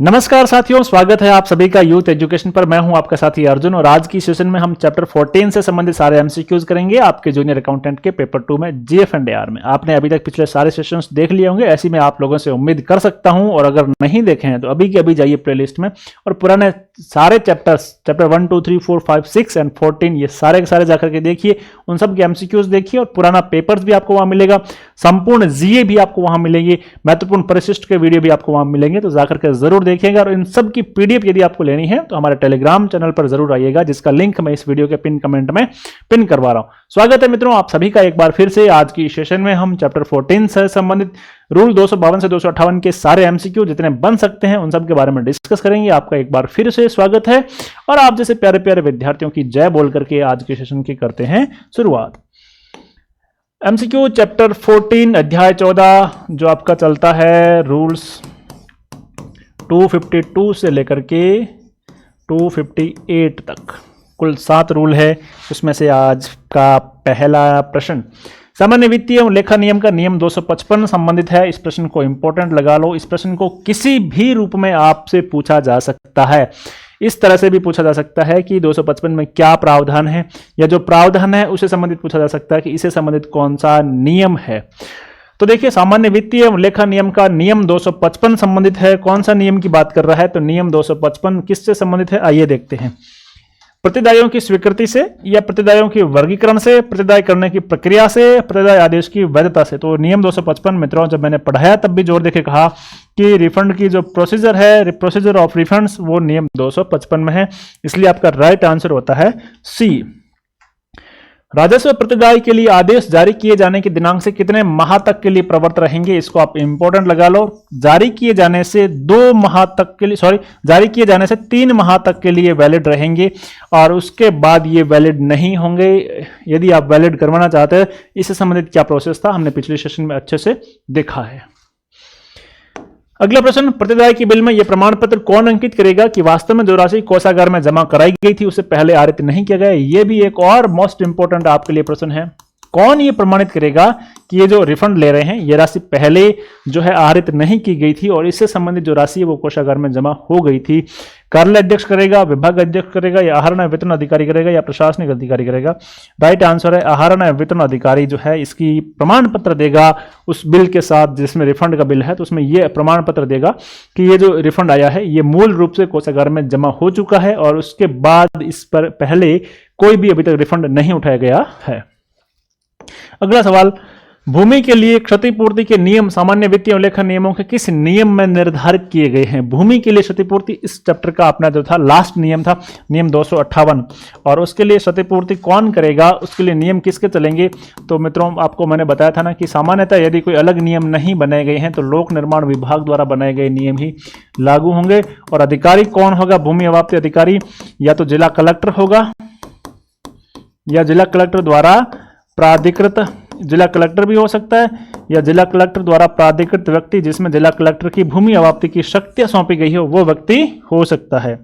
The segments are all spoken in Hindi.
नमस्कार साथियों, स्वागत है आप सभी का यूथ एजुकेशन पर। मैं हूं आपका साथी अर्जुन और आज की सेशन में हम चैप्टर 14 से संबंधित सारे एमसीक्यूज करेंगे आपके जूनियर अकाउंटेंट के पेपर 2 में जीएफ एंड एआर में। आपने अभी तक पिछले सारे सेशंस देख लिए होंगे, ऐसी मैं आप लोगों से उम्मीद कर सकता हूं। और अगर नहीं देखे हैं तो अभी के अभी जाइए प्लेलिस्ट में और पुराने सारे चैप्टर 1, 2, 3, 4, 5, 6 एंड 14 ये सारे के सारे जाकर के देखिए, उन सब के एमसीक्यूज देखिए और पुराना पेपर्स भी आपको वहां मिलेगा, संपूर्ण जीए भी आपको वहां मिलेंगे, महत्वपूर्ण परिशिष्ट के वीडियो भी आपको वहां मिलेंगे। तो जाकर के जरूर देखिएगा और इन सब की पीडीएफ यदि आपको लेनी है तो हमारे टेलीग्राम चैनल पर जरूर आइएगा, जिसका लिंक मैं इस वीडियो के पिन कमेंट में पिन करवा रहा हूं। स्वागत है मित्रों आप सभी का एक बार फिर से। आज की सेशन में हम चैप्टर 14 से संबंधित रूल 252 से 258 के सारे एमसीक्यू जितने बन सकते हैं उन सब के बारे में डिस्कस करेंगे। आपका एक बार फिर से स्वागत है और आप जैसे प्यारे प्यारे विद्यार्थियों की जय बोल करके आज के सेशन की करते हैं शुरुआत। एमसीक्यू चैप्टर 14 अध्याय 14 जो आपका चलता है रूल्स 252 से लेकर के 258 तक, कुल 7 रूल है। उसमें से आज का पहला प्रश्न सामान्य वित्तीय एवं लेखा नियम का नियम 255 संबंधित है। इस प्रश्न को इंपॉर्टेंट लगा लो। इस प्रश्न को किसी भी रूप में आपसे पूछा जा सकता है। इस तरह से भी पूछा जा सकता है कि 255 में क्या प्रावधान है, या जो प्रावधान है उससे संबंधित पूछा जा सकता है कि इससे संबंधित कौन सा नियम है। तो देखिए, सामान्य वित्तीय एवं लेखा नियम का नियम 255 संबंधित है। कौन सा नियम की बात कर रहा है? तो नियम 255 किससे संबंधित है आइए देखते हैं। प्रतिदायों की स्वीकृति से या प्रतिदायों की वर्गीकरण से, प्रतिदाय करने की प्रक्रिया से, प्रतिदाय आदेश की वैधता से। तो नियम 255 मित्रों जब मैंने पढ़ाया तब भी जोर देके कहा कि रिफंड की जो प्रोसीजर है, प्रोसीजर ऑफ रिफंड्स, वो नियम 255 में है। इसलिए आपका राइट आंसर होता है सी। राजस्व प्रतिदाय के लिए आदेश जारी किए जाने के दिनांक से कितने माह तक के लिए प्रवर्त रहेंगे? इसको आप इंपॉर्टेंट लगा लो। जारी किए जाने से 2 माह तक के लिए, जारी किए जाने से 3 माह तक के लिए वैलिड रहेंगे और उसके बाद ये वैलिड नहीं होंगे। यदि आप वैलिड करवाना चाहते हैं, इससे संबंधित क्या प्रोसेस था हमने पिछले सेशन में अच्छे से देखा है। अगला प्रश्न, प्रतिदाय की बिल में यह प्रमाण पत्र कौन अंकित करेगा कि वास्तव में जो राशि कोषागार में जमा कराई गई थी उसे पहले आहरित नहीं किया गया? यह भी एक और मोस्ट इंपोर्टेंट आपके लिए प्रश्न है। कौन ये प्रमाणित करेगा कि ये जो रिफंड ले रहे हैं ये राशि पहले जो है आहरित नहीं की गई थी और इससे संबंधित जो राशि है वो कोषागार में जमा हो गई थी? कार्यालय अध्यक्ष करेगा, विभाग अध्यक्ष करेगा, या आहरण एवं वितरण अधिकारी करेगा, या प्रशासनिक अधिकारी करेगा? राइट आंसर है आहरण एवं वितरण अधिकारी जो है इसकी प्रमाण पत्र देगा उस बिल के साथ जिसमें रिफंड का बिल है। तो उसमें यह प्रमाण पत्र देगा कि ये जो रिफंड आया है ये मूल रूप से कोषागार में जमा हो चुका है और उसके बाद इस पर पहले कोई भी अभी तक रिफंड नहीं उठाया गया है। अगला सवाल, भूमि के लिए क्षतिपूर्ति के नियम सामान्य वित्तीय एवं लेखा नियमों के किस नियम में निर्धारित किए गए हैं? भूमि के लिए क्षतिपूर्ति इस चैप्टर का अपना जो था लास्ट नियम था, नियम 258, और उसके लिए क्षतिपूर्ति कौन करेगा, उसके लिए नियम किसके चलेंगे? तो मित्रों आपको मैंने बताया था ना कि सामान्यतः यदि कोई अलग नियम नहीं बनाए गए हैं तो लोक निर्माण विभाग द्वारा बनाए गए नियम ही लागू होंगे। और अधिकारी कौन होगा भूमि अवाप्ति अधिकारी? या तो जिला कलेक्टर होगा या जिला कलेक्टर द्वारा प्राधिकृत, जिला कलेक्टर भी हो सकता है, या जिला कलेक्टर द्वारा प्राधिकृत व्यक्ति जिसमें जिला कलेक्टर की भूमि अवाप्ति की शक्तियां सौंपी गई हो वो व्यक्ति हो सकता है।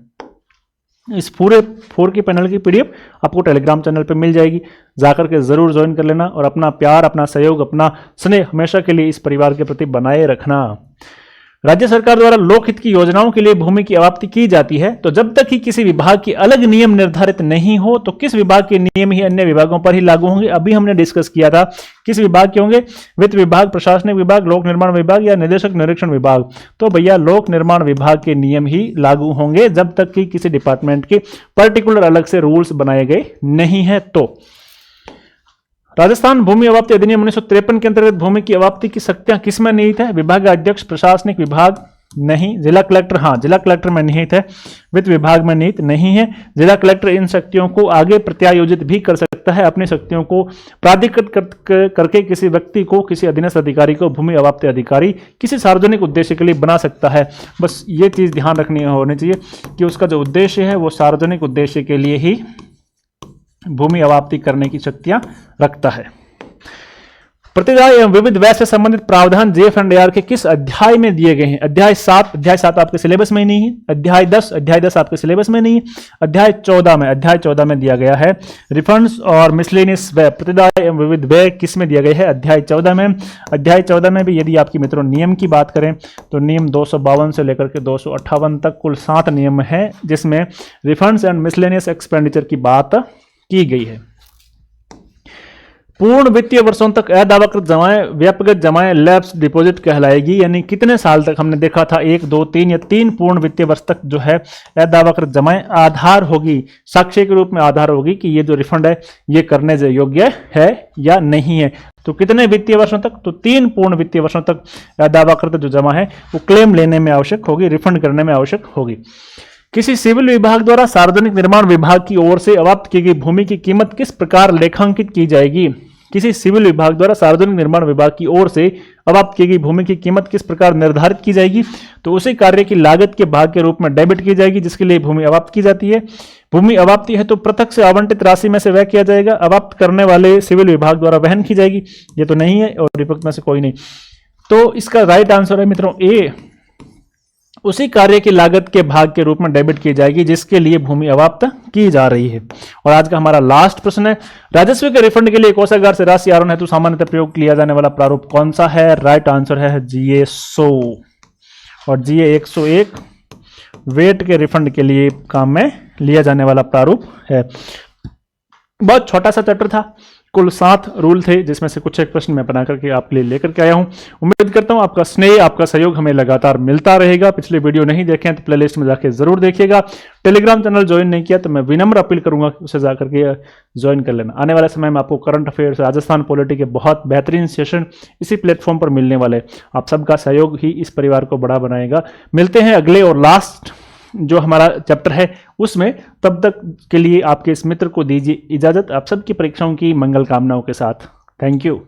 इस पूरे 4 की पैनल की पीडीएफ आपको टेलीग्राम चैनल पे मिल जाएगी, जाकर के जरूर ज्वाइन कर लेना और अपना प्यार, अपना सहयोग, अपना स्नेह हमेशा के लिए इस परिवार के प्रति बनाए रखना। राज्य सरकार द्वारा लोकहित की योजनाओं के लिए भूमि की अवाप्ति की जाती है तो जब तक कि किसी विभाग की अलग नियम निर्धारित नहीं हो तो किस विभाग के नियम ही अन्य विभागों पर ही लागू होंगे? अभी हमने डिस्कस किया था किस विभाग के होंगे, वित्त विभाग, प्रशासनिक विभाग, लोक निर्माण विभाग या निदेशक निरीक्षण विभाग। तो भैया लोक निर्माण विभाग के नियम ही लागू होंगे जब तक कि किसी डिपार्टमेंट के पर्टिकुलर अलग से रूल्स बनाए गए नहीं है। तो राजस्थान भूमि अवाप्ति अधिनियम 1953 के अंतर्गत भूमि की अवाप्ति की शक्तियां किसमें निहित है? विभाग अध्यक्ष, प्रशासनिक विभाग नहीं, जिला कलेक्टर, हाँ जिला कलेक्टर में निहित है, वित्त विभाग में निहित नहीं है। जिला कलेक्टर इन शक्तियों को आगे प्रत्यायोजित भी कर सकता है, अपनी शक्तियों को प्राधिकृत करके किसी व्यक्ति को, किसी अधीनस्थ अधिकारी को भूमि अवाप्ति अधिकारी किसी सार्वजनिक उद्देश्य के लिए बना सकता है। बस ये चीज ध्यान रखनी होनी चाहिए कि उसका जो उद्देश्य है वो सार्वजनिक उद्देश्य के लिए ही भूमि अवाप्ति करने की शक्तियां रखता है। प्रतिदाय एवं विविध व्यय से संबंधित प्रावधान JF&AR के किस अध्याय में दिए गए हैं? अध्याय 7 आपके सिलेबस में नहीं है। अध्याय 10 आपके सिलेबस में नहीं है। अध्याय 14 में दिया गया है। रिफंड्स और मिसलेनियस व्यय, प्रतिदाय एवं विविध व्यय किस में दिया गया है? अध्याय 14 में। अध्याय 14 में भी यदि आपकी मित्रों नियम की बात करें तो नियम 252 से लेकर के 258 तक कुल 7 नियम है, जिसमें रिफंड्स एंड मिसलेनियस एक्सपेंडिचर की बात की गई है। पूर्ण वित्तीय वर्षों तक अदावाकृत जमाएं, व्यक्तिगत जमाएं लैप्स डिपॉजिट कहलाएगी। यानी कितने साल तक हमने देखा था, 1, 2, 3 या 3 पूर्ण वित्तीय वर्ष तक जो है अदावाकृत जमाएं आधार होगी, साक्ष्य के रूप में आधार होगी कि ये जो रिफंड है ये करने योग्य है या नहीं है। तो कितने वित्तीय वर्षों तक? तो 3 पूर्ण वित्तीय वर्षों तक अदावाकृत जो जमा है वो क्लेम लेने में आवश्यक होगी, रिफंड करने में आवश्यक होगी। किसी सिविल विभाग द्वारा सार्वजनिक निर्माण विभाग की ओर से अवाप्त की गई भूमि की कीमत किस प्रकार लेखांकित की जाएगी? किसी सिविल विभाग द्वारा सार्वजनिक निर्माण विभाग की ओर से अवाप्त की गई भूमि की कीमत किस प्रकार निर्धारित की जाएगी? तो उसी कार्य की लागत के भाग के रूप में डेबिट की जाएगी जिसके लिए भूमि अवाप्त की जाती है। भूमि अवाप्ति है तो पृथक से आवंटित राशि में से व्यय किया जाएगा, अवाप्त करने वाले सिविल विभाग द्वारा वहन की जाएगी। ये तो नहीं है और विपक्त में से कोई नहीं। तो इसका राइट आंसर है मित्रों ए, उसी कार्य की लागत के भाग के रूप में डेबिट की जाएगी जिसके लिए भूमि अवाप्त की जा रही है। और आज का हमारा लास्ट प्रश्न है, राजस्व के रिफंड के लिए कोषागार से राशि आहरण हेतु सामान्यतः प्रयोग लिया जाने वाला प्रारूप कौन सा है? राइट आंसर है GA 100 और GA 101 वेट के रिफंड के लिए काम में लिया जाने वाला प्रारूप है। बहुत छोटा सा चैप्टर था, कुल 7 रूल थे जिसमें से कुछ एक प्रश्न मैं बना करके आपके लिए लेकर के आया हूं। उम्मीद करता हूं आपका स्नेह, आपका सहयोग हमें लगातार मिलता रहेगा। पिछले वीडियो नहीं देखे हैं तो प्लेलिस्ट में जाके जरूर देखिएगा। टेलीग्राम चैनल ज्वाइन नहीं किया तो मैं विनम्र अपील करूंगा कि उसे जाकर के ज्वाइन कर लेना। आने वाले समय में आपको करंट अफेयर्स, राजस्थान पॉलिटी के बहुत बेहतरीन सेशन इसी प्लेटफॉर्म पर मिलने वाले। आप सबका सहयोग ही इस परिवार को बड़ा बनाएगा। मिलते हैं अगले और लास्ट जो हमारा चैप्टर है उसमें, तब तक के लिए आपके इस मित्र को दीजिए इजाजत। आप सबकी परीक्षाओं की मंगल कामनाओं के साथ। Thank you.